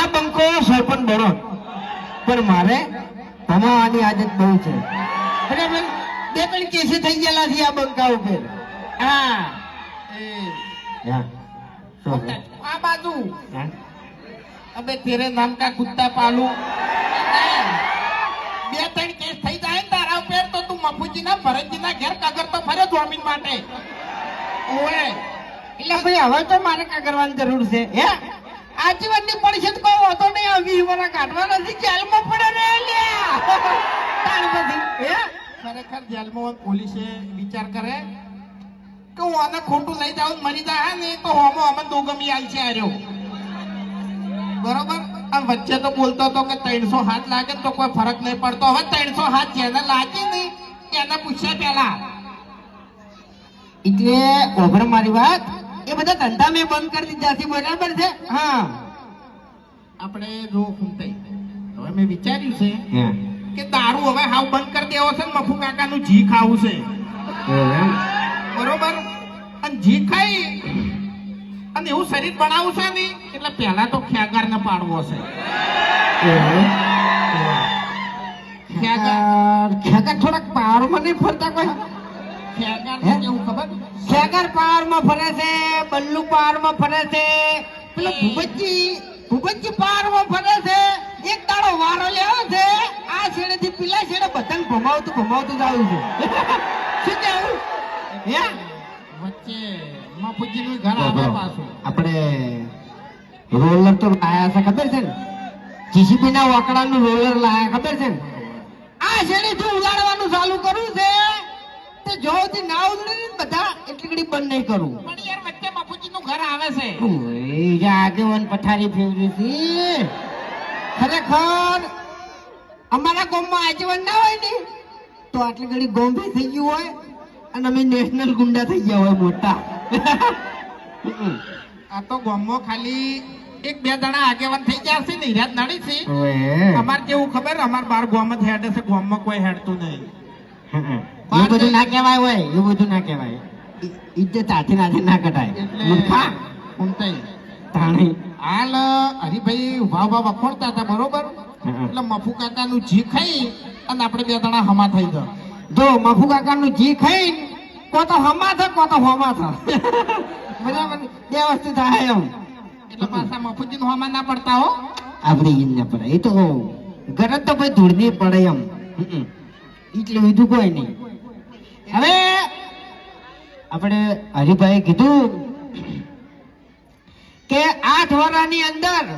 આ બંકો સરપંચ બનો પણ મારે ભમાવાની આદત બહુ છે બરાબર બે ત્રણ કેસે થઈ ગયેલા છે આ બંકા ઉપર હા હા શું આ બાજુ હા અબે તેરે નામ કા કુત્તા પાલુ બે ત્રણ કેસ થઈ જાય ને તારા ઉપર તો તું મફુજીના ભરતજીના ઘેર કગરતો ફરે જમીન માટે ઓએ એટલે ભાઈ હવે તો મારે કા કરવાની જરૂર છે હે આજીવનની પરિષદ કોઈ હોતો નહીં આ 20 વર્ષ કાઢવા નથી જેલમાં પડે ને લ્યા તાણ પછી હે ખરેખર જેલમાં પોલીસે વિચાર કરે કે હું આને ખોટું લઈ જાઉં મરી જાય ને તો હોમો અમન દોગમી આલ છે આર્યો બરોબર આ વચ્ચે તો બોલતો હતો કે 300 હાથ લાગે તો કોઈ ફરક નહીં પડતો હવે 300 હાથ જેને લાગે ને એને પૂછ્યા પેલા એટલે ઓભર મારી વાત એ બધા ધંધા મેં બંધ કરી દીધા છે બરાબર છે હા આપણે જો ફૂમતાઈ હવે મેં વિચાર્યું છે હા કે દારૂ હવે હાવ બંધ કરી દેવો છે ને મફુ કાકાનું જી ખાવું છે બરોબર અને જી ખાઈ અને એવું શરીર બનાવવું છે ને એટલે પહેલા તો ખેગાર ને પાડવો છે ખેગર થોડાક પાવરમાં નહીં ફરતા કોઈ ખેગાર ને કેવું ખબર ખેગર પાવરમાં ફરે છે બલ્લુ પાવરમાં ફરે છે પેલો ભૂપતજી પાવરમાં ફરે છે એક દાડો વારો લેવો છે આ છેડેથી પેલા છેડે બધાને ભમાવતું જ આવ્યું છે શું કેવું હે વચ્ચે મફુજી નું ઘર આવે પાછું આપણે રોલર તો લાયા છે ખબર છે ને જીસીબી ના વાકડાનું રોલર લાયા ખબર છે ને આ છેડેથી ઉલાડવાનું ચાલુ કર્યું છે તે જોથી ના ઉલડે ને બધા એટલી ઘડી બંધ નહીં કરું પણ યાર વચ્ચે મફુજી નું ઘર આવે છે ઓય આગેવાન પથારી ફેવરી છે ખરેખર અમારા ગામમાં આગેવાન ના હોય ને તો આટલી ઘડી ગોમ્બે થઈ ગયું હોય અને અમે નેશનલ ગુંડા થઈ ગયા હોય મોટા આ તો ગામમાં ખાલી એક બે જણા આગેવાન થઈ ગયા છે ને હિરાત નડી છે અમાર કેવું ખબર અમાર બાર ગામ જ હેડે છે ગામમાં કોઈ હેડતું નહીં એવું બધું ના કહેવાય હોય એવું બધું ના કહેવાય ઇજ્જત હાથે નાથે ના કટાય મૂર્ખા ઊંટાઈ તાણી હાલ હરિભાઈ ઉભા વખોડતા હતા બરોબર એટલે મફુ કાકાનું જી ખાઈ અને આપણે બે જણા હમા થઈ ગયા જો મફુ કાકાનું જી ખાઈ કો તો હમા થા કો તો હોમા થા બરાબર બે વસ્તુ થાય એમ એટલે પાછા મફુજી નું હમા ના પડતા હો આપણે ઈન ના પડે એ તો ગરજ તો ભાઈ ધૂળની પડે એમ એટલે બીજું કોઈ નહીં હવે આપણે હરિભાઈ કીધું કે 8 વર્ષની અંદર